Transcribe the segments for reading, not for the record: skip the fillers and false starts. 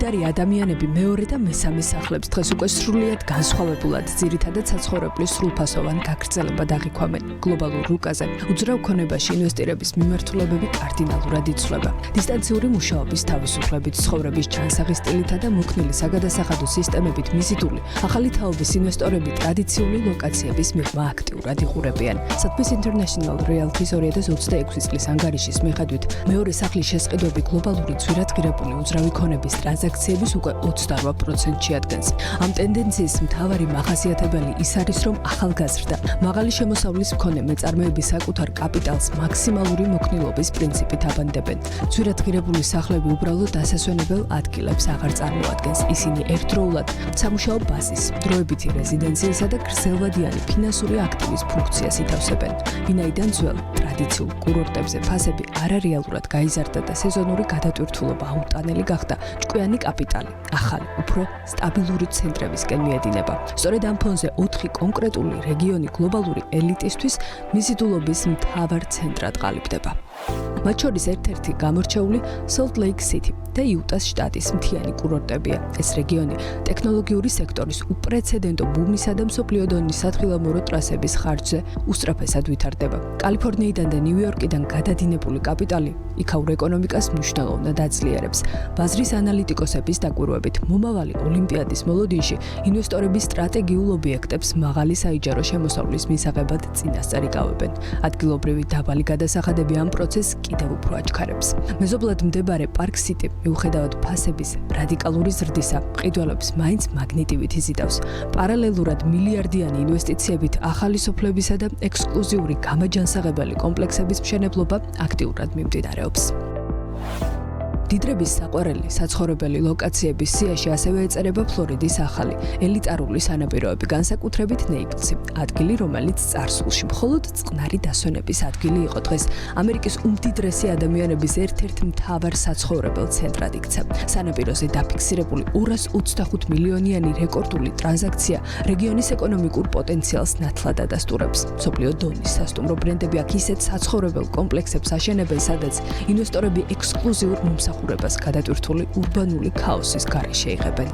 მდიდარი ადამიანები მეორე და მესამე სახლებს დღეს უკვე სრულიად განსხვავებულად ძირითადად საცხოვრებლის სრულფასოვან გაგრძელებად აღიქვამენ. გლობალურ რუკაზე უძრავ ქონებაში ინვესტირების მიმართულებები კარდინალურად იცვლება. დისტანციური მუშაობის თავისუფლებით, ცხოვრების ჩანსაღი სტილითა და მოქნილი საგადასახადო სისტემებით მიზიდული, ახალი თაობის ინვესტორები ტრადიციული ლოკაციების მიღმა აქტიურად იღურებიან. Satpis International Realty 2026 წლის ანგარიშის მიხედვით, მეორე სახლის შესყიდვები გლობალური ძვირადღირებული უძრავი ქონების ტრანზაქციების უკვე 28%-ში ადგენს. ამ ტენდენციის მთავარი მახასიათებელი ის არის, რომ ახალგაზრდა, მაღალი შემოსავლის მქონე მეწარმეები საკუთარ კაპიტალს მაქსიმალური მოქნილობის პრინციპით აბანდებენ. ძვირადღირებული სახლები უბრალოდ დასასვენებელ ადგილებს აღარ წარმოადგენს. ისინი ერთდროულად სამუშაო ბაზის, დროებითი რეზიდენციისა და გრძელვადიანი ფინანსური აქტივის ფუნქციას ითავსებენ. ვინაიდან ძველ ტრადიციულ კურორტებზე ფასები არარეალურად გაიზარდა და სეზონური გადატვირთულობა აუტანელი გახდა, ჭკვიანი კაპიტალი, ახალი, უფრო სტაბილური ცენტრებისკენ მიედინება. სწორედ ამ ფონზე 4 კონკრეტული რეგიონი გლობალური ელიტისთვის მიზიდულობის მთავარ ცენტრად ყალიბდება. მათ შორის ერთ-ერთი გამორჩეული Salt Lake City და იუტას შტატის მთიანი კურორტებია. ეს რეგიონი ტექნოლოგიური სექტორის უპრეცედენტო ბუმისა და მსოფლიო დონის სათხილამურო ტრასების ხარჯზე უსწრაფესად ვითარდება. კალიფორნიიდან და ნიუ-იორკიდან გადადინებული კაპიტალი იქაურ ეკონომიკას მნიშვნელოვნად აძლიერებს. ბაზრის ანალიტიკოსების დაკვირვებით, მომავალი ოლიმპიადის მოლოდინში ინვესტორების სტრატეგიულ ობიექტებს მაღალი საიჯარო შემოსავლის მისაღებად წინასწარ იკავებენ. ადგილობრივი დაბალი გადასახადები ამ პროცესს კიდევ უფრო აჩქარებს. მეზობლად მდებარე პარკ სიტი მიუხედავად ფასების რადიკალური ზრდისა, მყიდველებს მაინც მაგნიტივით იზიდავს. პარალელურად მილიარდიანი ინვესტიციებით ახალი სოფლებისა და ექსკლუზიური გამაჯანსაღებელი კომპლექსების მშენებლობა აქტიურად მიმდინარეობს. დიდრების საყვარელი საცხოვრებელი ლოკაციების სიაში ასევე ეწერება ფლორიდის ახალი, ელიტარული სანაპიროები, განსაკუთრებით ნეიპლსი, ადგილი, რომელიც წარსულში მხოლოდ წყნარი დასვენების ადგილი იყო, დღეს ამერიკის უმდიდრესი ადამიანების ერთ-ერთ მთავარ საცხოვრებელ ცენტრად იქცა. სანაპიროზე დაფიქსირებული 225 მილიონიანი რეკორდული ტრანზაქცია რეგიონის ეკონომიკურ პოტენციალს ნათლად ადასტურებს. მსოფლიო დონის სასტუმრო ბრენდები აქ ისეთ საცხოვრებელ კომპლექსებს აშენებენ, სადაც ინვესტორები ექსკლუზიურ მომსახურებას გადატვირთული ურბანული ქაოსის გარეშე იღებენ.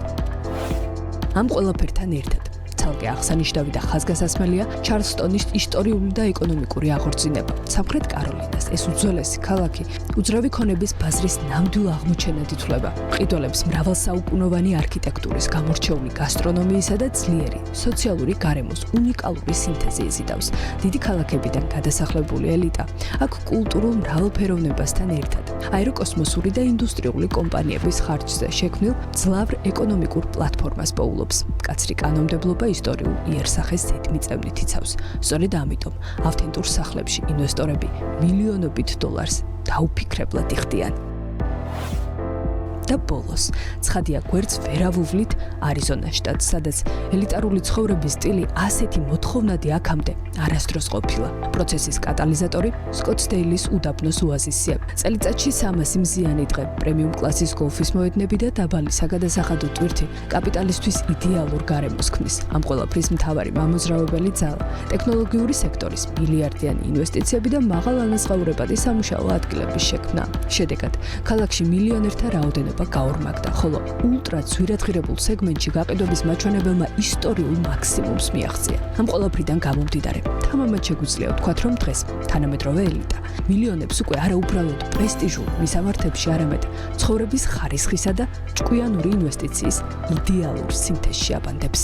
ამ ყველაფერთან ერთად ცალკე აღსანიშნავი და ხაზგასასმელია ჩარლსტონის ისტორიული და ეკონომიკური აღორძინება. სამხრეთ კაროლინას ეს უძველესი ქალაქი უძრავი ქონების ბაზრის ნამდვილ აღმოჩენად ითვლება. მყიდველებს მრავალსაუკუნოვანი არქიტექტურის, გამორჩეული გასტრონომიისა და ძლიერი სოციალური გარემოს უნიკალური სინთეზი იზიდავს. დიდი ქალაქებიდან გადასახლებული ელიტა აქ კულტურულ მრავალფეროვნებასთან ერთად აეროკოსმოსური და ინდუსტრიული კომპანიების ხარჯზე შექმნილ ძლავრ ეკონომიკურ პლატფორმას პოულობს. მკაცრი კანონმდებლობა ისტორიულ იერსახეს ზედმიწევნით იცავს. სწორედ ამიტომ ავთენტურ სახლებში ინვესტორები მილიონობით დოლარს დაუფიქრებლად იხდიან. და ბოლოს, ცხადია გვერდს ვერავუვლით არიზონას შტატს, სადაც ელიტარული ცხოვრების სტილი ასეთი მოთხოვნადი აქამდე არასდროს ყოფილა. პროცესის კატალიზატორი სკოტსდეილის უდაბნოს ოაზისია. წელიწადში 300 მზიანი დღე, პრემიუმ კლასის გოლფის მოედნები და დაბალი საგადასახადო ტვირთი კაპიტალისტვის იდეალურ გარემოს ქმნის. ამ ყველაფრის მთავარი მამოძრავებელი ძალა ტექნოლოგიური სექტორის მილიარდიანი ინვესტიციები და მაღალანაზღაურებადი სამუშაო ადგილების შექმნა. შედეგად, ქალაქში მილიონერთა რაოდენობა გაორმაგდა, ხოლო ულტრა ძვირადღირებულ სეგმენტში გაყიდვების მაჩვენებელმა ისტორიულ მაქსიმუმს მიაღწია. ამ ყველაფრიდან გამომდინარე, თამამად შეგვიძლია ვთქვათ, რომ დღეს თანამედროვე ელიტა მილიონებს უკვე არა უბრალოდ პრესტიჟულ მისამართებში, არამედ ცხოვრების ხარისხისა და ჭკვიანური ინვესტიციის იდეალურ სინთეზში აბანდებს.